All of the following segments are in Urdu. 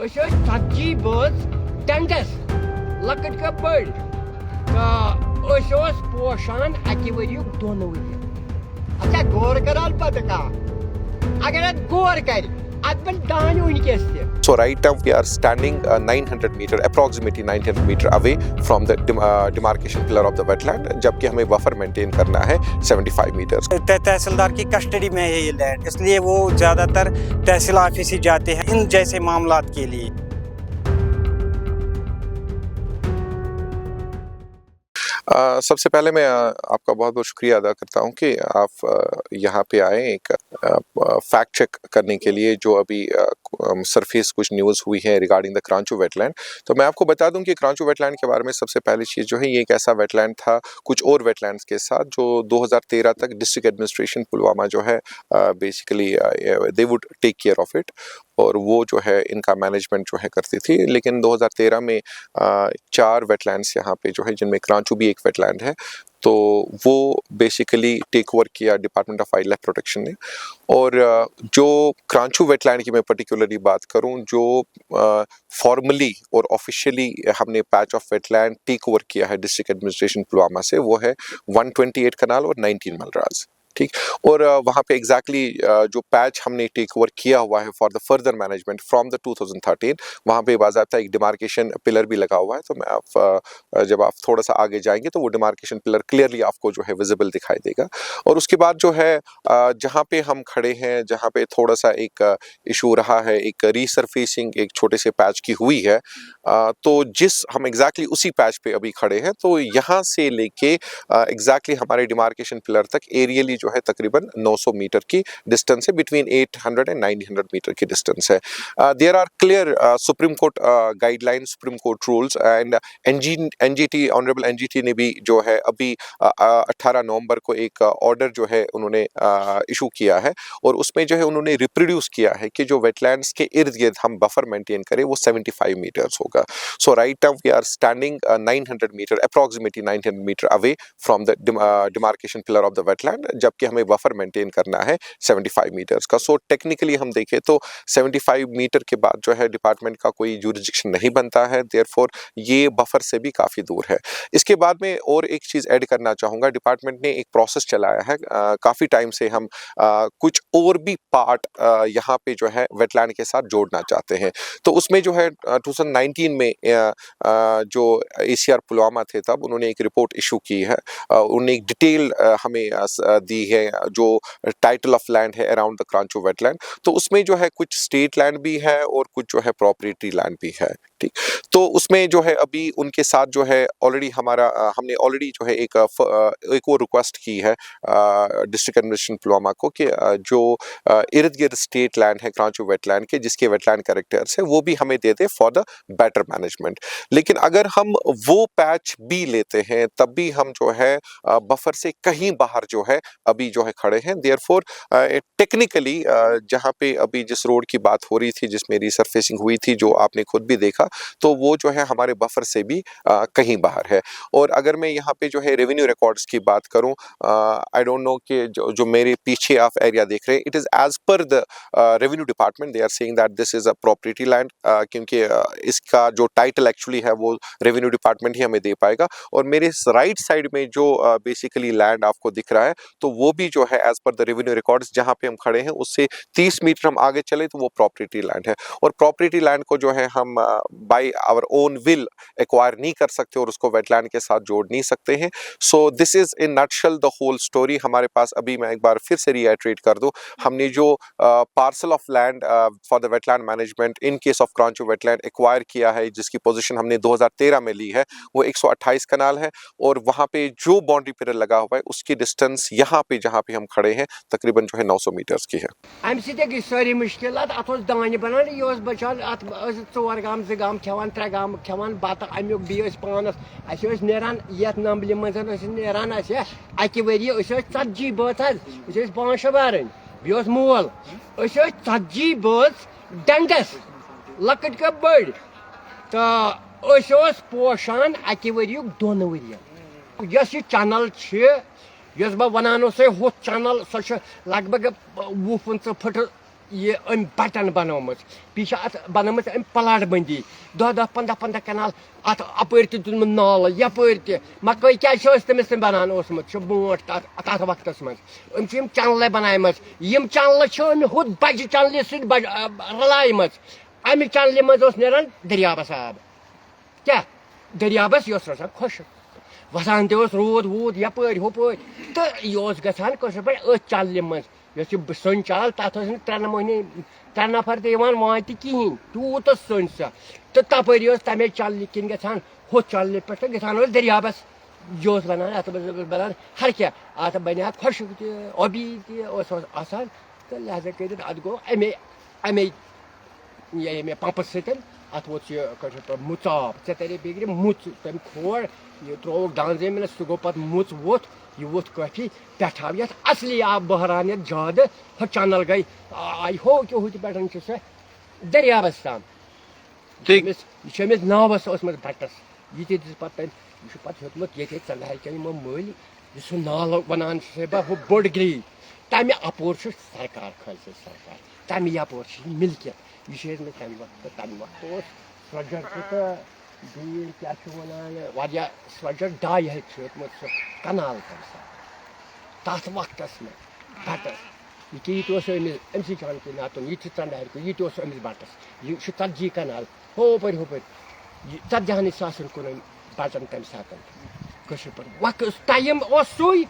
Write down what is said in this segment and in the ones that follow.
أسۍ ٲسۍ 40 بٲژ ٹٮ۪نٹَس لۄکٕٹۍ کا بٔڑۍ تہٕ أسۍ اوس پوشان اَکہِ ؤریُک 2 ؤری اچھا غور کران پتہٕ کانٛہہ اگر اَتھ غور کرِ اَتھ بَنہِ دانہِ وٕنکٮ۪س تہِ. So right now we are standing 900 meter, approximately 900 meter away from the demarcation pillar of the wetland, جبکہ ہمیں buffer maintain کرنا ہے 75 meters. تحصیلدار کی کسٹڈی میں ہے یہ لینڈ، اس لیے وہ زیادہ تر تحصیل آفس ہی جاتے ہیں ان جیسے معاملات کے لیے. سب سے پہلے میں آپ کا بہت بہت شکریہ ادا کرتا ہوں کہ آپ یہاں پہ آئے ایک فیکٹ چیک کرنے کے لیے جو ابھی سرفیس کچھ نیوز ہوئی ہے ریگارڈنگ دا کرانچو ویٹ لینڈ. تو میں آپ کو بتا دوں کہ کرانچو ویٹ لینڈ کے بارے میں سب سے پہلی چیز جو ہے یہ ایک ایسا ویٹ لینڈ تھا کچھ اور ویٹ لینڈس کے ساتھ جو 2013 تک ڈسٹرکٹ ایڈمنسٹریشن پلوامہ جو ہے basically they would take care of it اور وہ جو ہے ان کا مینجمنٹ جو ہے کرتی تھی. لیکن 2013 میں 4 ویٹ لینڈس یہاں پہ جو ہے جن میں کرانچو بھی ایک ویٹ لینڈ ہے تو وہ بیسیکلی ٹیک اوور کیا department of wildlife protection نے. اور جو کرانچو ویٹ لینڈ کی میں پرٹیکولرلی بات کروں جو فارملی اور آفیشیلی ہم نے patch of wetland take over کیا ہے ڈسٹرکٹ ایڈمنسٹریشن پلوامہ سے وہ ہے 128 کنال اور 19 ملراز. ٹھیک. اور وہاں پہ ایگزیکٹلی جو پیچ ہم نے ٹیک اوور کیا ہوا ہے for the further management from the 2013 وہاں پہ باضابطہ ایک ڈیمارکیشن پلر بھی لگا ہوا ہے. تو میں آپ جب آپ تھوڑا سا آگے جائیں گے تو وہ ڈیمارکیشن پلر کلیئرلی آپ کو جو ہے ویزیبل دکھائی دے گا. اور اس کے بعد جو ہے جہاں پہ ہم کھڑے ہیں جہاں پہ تھوڑا سا ایک ایشو رہا ہے ایک ریسرفیسنگ ایک چھوٹے سے پیچ کی ہوئی ہے تو جس ہم ایگزیکٹلی اسی پیچ پہ ابھی کھڑے ہیں تو یہاں سے لے کے ایگزیکٹلی ہمارے ڈیمارکیشن پلر تک ایریلی جو ہے تقریباً 900 میٹر کی ڈسٹینس ہے بٹوین 800 اینڈ 900 میٹر کی ڈسٹینس ہے. There are clear Supreme Court guideline Supreme Court rules and N G T honourable N G T نے بھی جو ہے ابھی 18 نومبر کو ایک آرڈر جو ہے انہوں نے ایشو کیا ہے اور اس میں جو ہے انہوں نے ریپروڈیوس کیا ہے کہ جو ویٹ لینڈس کے ارد گرد ہم بفر مینٹین کریں وہ 75 میٹرز ہوگا. So right now we are standing 900 metre approximately 900 metre away from the demarcation pillar of the wetland جبکہ ہمیں بفر مینٹین کرنا ہے 75 میٹرز کا. سو ٹیکنیکلی ہم دیکھیں تو 75 میٹر کے بعد جو ہے ڈپارٹمنٹ کا کوئی جورسڈکشن نہیں بنتا ہے دیئر فور یہ بفر سے بھی کافی دور ہے. اس کے بعد میں اور ایک چیز ایڈ کرنا چاہوں گا ڈپارٹمنٹ نے ایک پروسیس چلایا ہے کافی ٹائم سے ہم کچھ اور بھی پارٹ یہاں پہ جو ہے ویٹ لینڈ کے ساتھ جوڑنا چاہتے ہیں. تو اس میں جو ہے 2019 میں جو اے سی آر پلوامہ تھے تب انہوں نے ایک رپورٹ ایشو کی ہے انہوں نے ایک ڈیٹیل ہمیں دی ہے جو ٹائٹل آف لینڈ ہے اراؤنڈ دا کرانچو ویٹ لینڈ. تو اس میں جو ہے کچھ اسٹیٹ لینڈ بھی ہے اور کچھ جو ہے پراپرٹی لینڈ بھی ہے. ٹھیک. تو اس میں جو ہے ابھی ان کے ساتھ جو ہے آلریڈی ہم نے آلریڈی جو ہے ایک اور ریکویسٹ کی ہے ڈسٹرکٹ ایڈمنسٹریشن پلوامہ کو کہ جو ارد گرد اسٹیٹ لینڈ ہے کرانچو ویٹ لینڈ کے جس کے ویٹ لینڈ کریکٹرس ہے وہ بھی ہمیں دے دے فار دا بیٹر مینجمنٹ. لیکن اگر ہم وہ پیچ بھی لیتے ہیں تب بھی ہم جو ہے بفر سے کہیں باہر جو ہے ابھی جو ہے کھڑے ہیں. دیئر فور ٹیکنیکلی جہاں پہ ابھی جس روڈ کی بات ہو رہی تھی جس میں ریسرفیسنگ ہوئی تھی جو آپ نے خود بھی دیکھا تو وہ جو ہے ہمارے بفر سے بھی کہیں باہر ہے. اور اگر میں یہاں پہ جو ہے ریونیو ریکارڈز کی بات کروں آئی ڈونٹ نو کہ جو میرے پیچھے آپ ایریا دیکھ رہے ہیں it is as per the revenue department they are seeing that this is a property land کیونکہ اس کا جو ٹائٹل ایکچولی ہے وہ ریونیو ڈپارٹمنٹ ہی ہمیں دے پائے گا. اور میرے رائٹ سائڈ میں جو بیسیکلی لینڈ آپ کو دکھ رہا ہے تو وہ بھی جو ہے as per the revenue records جہاں پہ ہم کھڑے ہیں اس سے 30 میٹر ہم آگے چلے تو وہ پراپرٹی لینڈ ہے. اور پراپرٹی لینڈ کو جو ہے ہم by our own will acquire نہیں کر سکتے اور اس کو ویٹ لینڈ کے ساتھ جوڑ نہیں سکتے ہیں. سو دس از ان نٹ شل دا ہول اسٹوری. ہمارے پاس ابھی میں ایک بار پھر سے ری ایٹریٹ کر دوں ہم نے جو parcel of land for the wetland management in case of Kranchu wetland acquire کیا ہے جس کی پوزیشن ہم نے 2013 میں لی ہے وہ 128 کنال ہے اور وہاں پہ جو باؤنڈری پلر لگا ہوا ہے اس کی ڈسٹینس یہاں پہ جہاں پہ ہم کھڑے ہیں تقریباً جو ہے 900 میٹرز کی ہے. امہِ سۭتۍ گٔے سٲری مُشکِلات اَتھ اوس دانہِ بَنان یہِ اوس بَچان اَتھ ٲسۍ 4 گام 2 گام کھٮ۪وان 3 گام کھٮ۪وان بَتہٕ اَمیُک بیٚیہِ ٲسۍ پانَس اَسہِ ٲسۍ نیران یَتھ نمبلہِ منٛز ٲسۍ نیران اَسہِ اَکہِ ؤریہِ أسۍ ٲسۍ 40 بٲژ حظ أسۍ ٲسۍ 5 6 بارٕنۍ بیٚیہِ اوس مول أسۍ ٲسۍ 40 بٲژ ڈنٛڈس لۄکٕٹۍ کا بٔڑۍ تہٕ أسۍ اوس پوشان اَکہِ ؤریُک 2 ؤری یۄس یہِ چنل چھِ یۄس بہٕ وَنان اوسے ہُتھ چنل سۄ چھِ لگ بگ 20 25 پھٕٹہٕ یہ ام بٹن بنومت بیٚیہِ چھِ اتھ بنٲومٕژ ام پلاٹ بندی 10-15 کنال اتھ اپٲرۍ تہِ دیُتمُت نالہٕ یپٲرۍ تہِ مکٲے کیٛازِ چھِ أسۍ تٔمِس تہِ بنان اوسمُت چھُ برونٛٹھ تتھ وقتس منٛز أمۍ چھِ یِم چنلہٕ بنایمژ یِم چنلہٕ چھِ أمۍ ہُتھ بجہِ چنلہِ سۭتۍ رلایمژ امہِ چنلہِ منٛز اوس نیران دٔریابس آب کیٛاہ دٔریابس یہِ اوس روزان خۄشک وسان تہِ اوس روٗد ووٗد یپٲرۍ ہُپٲرۍ تہٕ یہِ اوس گژھان کٲشِر پٲٹھۍ أتھۍ چنلہِ منٛز یۄس یہِ سۄنۍ چل تتھ ٲسۍ نہٕ 3 مٔہنی 3 نفر تہِ یِوان وانہِ تہِ کِہیٖنۍ تیوٗت ٲس سۄنۍ سۄ تہٕ تپٲری اوس تمے چنلہِ کِنۍ گژھان ہُتھ چنلہِ پٮ۪ٹھ تہٕ گژھان اوس دٔریابس یہِ اوس بنان اتھ منٛز اوس بنان ہر کینٛہہ اتھ بنیٛا خۄشک تہِ ٲبی تہِ اوس آسان تہٕ لہذا کٔرِتھ اتھ گوٚو امے ییٚمہِ پمپہٕ سۭتۍ اتھ ووت یہِ کٲشِر پٲٹھۍ مُژ آب ژےٚ ترے بیٚکرِ مُژ تٔمۍ کھول یہِ ترووُکھ ڈان زٔمیٖنس سُہ گوٚو پتہٕ مُژ ووٚتھ یہِ ووٚتھ کٲفی پٮ۪ٹھٕ آو یتھ اصلی آب بہران یتھ زیادٕ ہۄ چنل گٔے آیہِ ہوکہِ ہُتہِ پٮ۪ٹھ چھِ سۄ دٔریابس تام یہِ چھِ أمِس ناوس ٲسمٕژ بٹس یہِ تہِ دِژ پتہٕ تٔمۍ یہِ چھُ پتہٕ ہیوٚتمُت ییٚتہِ ژندہارِ کٮ۪ن یِمو مٔلۍ یُس سُہ نالہٕ ونان چھِ سا ہُہ بٔڑ گرٛیٖج تمہِ اپور چھُ سرکار کھٲلِتھ سرکار تمہِ یپور چھِ یہِ مِلکِیت یہِ چھِ ٲسمٕتۍ تمہِ وقتہٕ اوس سرٛوجر تہِ تہٕ بیٚیہِ کیٛاہ چھِ ونان واریاہ سرٛوجر 2.5 ہَتھ چھُ ہیوٚتمُت سُہ کنال تمہِ ساتہٕ تتھ وقتس منٛز بٹس یہِ تہِ اوس أمِس أمسٕے چانکہِ نتُن یہِ تہِ چھُ ژندہارِ کُن یہِ تہِ اوس أمِس بٹس یہِ چھُ 40 کنال ہوپٲرۍ یہِ 40 ساسن کُن أمۍ بٹن تمہِ ساتہٕ کٲشِر پٲٹھۍ وقت ٹایم اوس سُے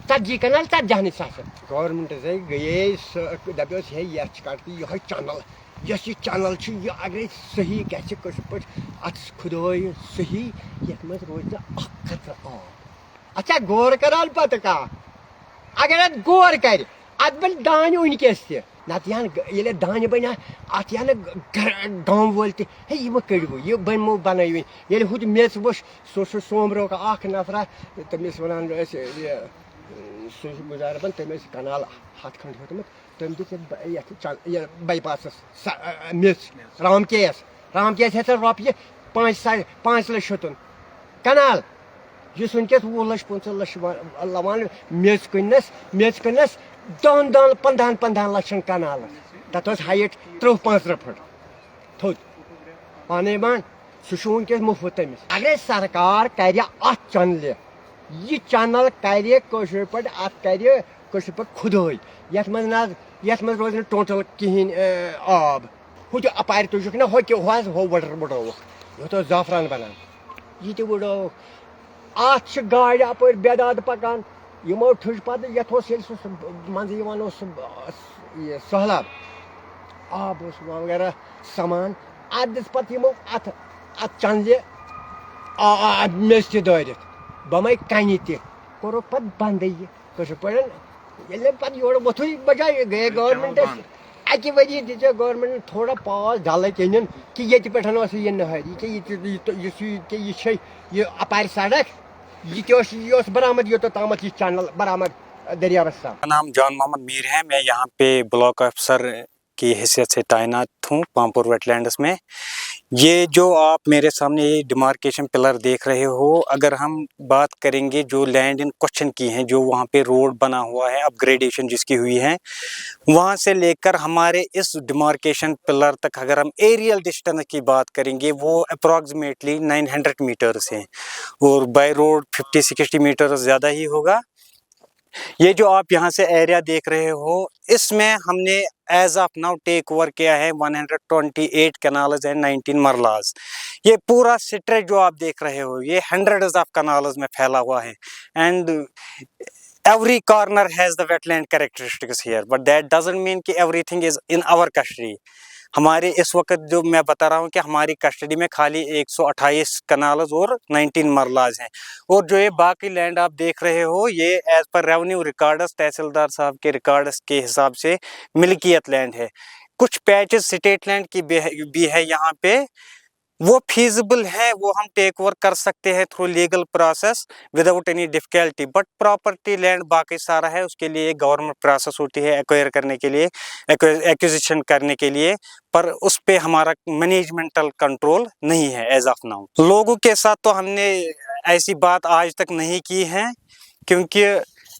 40 کنال 40 ساسن گورمنٹ گٔیے سۄ دپیوس ہے یتھ چھِ کڑ یِہوے چنل یۄس یہِ چنل چھِ یہِ اگرے صحیح گژھِ کٲشِر پٲٹھۍ اتھ کھُدٲے صحیح یتھ منٛز روزِ نہٕ اکھ قطرٕ آب اتھ چھا غور کران پتہٕ کانٛہہ اگر اتھ غور کرِ اتھ بنہِ دانہِ وٕنکیٚس تہِ نتہٕ یِہن ییٚلہِ اتھ دانہِ بنہِ ہا اتھ یِہن نہٕ گامہٕ وٲلۍ تہِ ہے یہِ مہ کٔڑوٕ یہِ بنمو بنٲوِنۍ ییٚلہِ ہُتہِ میٚژ وٕچھ سُہ سومبروکھ اکھ نفرا تٔمِس ونان ٲسۍ یہِ سُہ چھُ گُزاربن تٔمۍ ٲسۍ کنال 100 کھنٛڈ ہیوٚتمُت تٔمۍ دِژ یتھ باے پاسس میٚژ رام کیس ہیٚژن رۄپیہِ 5 لچھ ہیوٚتُن کنال یُس وٕنکیٚس 20 لچھ 25 لچھ لوان میٚژ کٕننس 10-15 لچھن کنالس تتھ ٲس ہایٹ 30-35 فٹ تھوٚد پانے بنٛد سُہ چھُ وٕنکیٚس مُفت تٔمِس اگرے سرکار کرِ اتھ چنلہِ یہِ چنل کرِ کٲشِر پٲٹھۍ اتھ کرِ کٲشِر پٲٹھۍ کھُدٲے یتھ منٛز روزِ نہٕ ٹوٹل کِہینۍ آب ہُتہِ اپارِ تُجُکھ نہ ہُہ وٕڈٲوُکھ یَتھ اوس زعفران بنان یہِ تہِ وٕڈٲوُکھ اتھ چھِ گاڑِ اپٲرۍ بےداد پکان یِمو ٹھٕج پتہٕ یتھ اوس ییٚلہِ سُہ منٛزٕ یِوان اوس سُہ سہلاب آب اوس وغیرہ سمان اتھ دِژ پتہٕ یِمو اتھ چنلہِ میٚژ تہِ دٲرِتھ بَمے کنہِ تہِ کوٚرُکھ پتہٕ بنٛدٕے یہِ کٲشِر پٲٹھۍ ییٚلہِ پتہٕ یورٕ وۄتھُے بجاے گٔیے گورمنٹس اکہِ ؤری دِژے گورمنٹن تھوڑا پاس ڈلہٕ کِنۍ کہِ ییٚتہِ پٮ۪ٹھ اوس یہِ نہٲری یہِ چھے یہِ اپارِ سڑک یہ برآمد یوتو تامت یہ چینل برآمد دریاوس تام. نام جان محمد میر ہے. میں یہاں پہ بلاک افسر کی حیثیت سے تعینات ہوں پامپور ویٹ لینڈس میں. یہ جو آپ میرے سامنے یہ ڈیمارکیشن پلر دیکھ رہے ہو, اگر ہم بات کریں گے جو لینڈ ان کوشچن کی ہیں, جو وہاں پہ روڈ بنا ہوا ہے, اپ گریڈیشن جس کی ہوئی ہے, وہاں سے لے کر ہمارے اس ڈیمارکیشن پلر تک اگر ہم ایریل ڈسٹینس کی بات کریں گے وہ اپروکسیمیٹلی 900 میٹرز ہیں, اور بائی روڈ 50-60 میٹر زیادہ ہی ہوگا. یہ جو آپ یہاں سے ایریا دیکھ رہے ہو, اس میں ہم نے as of now take over کیا ہے 128 کنالز اینڈ 19 مرلاز. یہ پورا سٹریچ جو آپ دیکھ رہے ہو یہ ہنڈریڈز آف کنالز میں پھیلا ہوا ہے, and every corner has the wetland characteristics here, but that doesn't mean کہ everything is in our custody. ہمارے اس وقت جو میں بتا رہا ہوں کہ ہماری کسٹڈی میں خالی 128 کنالز اور 19 مرلاز ہیں, اور جو یہ باقی لینڈ آپ دیکھ رہے ہو یہ ایز پر ریونیو ریکارڈز, تحصیلدار صاحب کے ریکارڈز کے حساب سے ملکیت لینڈ ہے. کچھ پیچز سٹیٹ لینڈ کی بھی ہے یہاں پہ, وہ فیزیبل ہے, وہ ہم ٹیک اوور کر سکتے ہیں through legal process without any difficulty, but property land باقی سارا ہے, اس کے لیے گورنمنٹ پروسیس ہوتی ہے ایکوائر کرنے کے لیے, ایکوزیشن کرنے کے لیے, پر اس پہ ہمارا مینجمنٹل کنٹرول نہیں ہے ایز آف ناؤ. لوگوں کے ساتھ تو ہم نے ایسی بات آج تک نہیں کی ہے, کیونکہ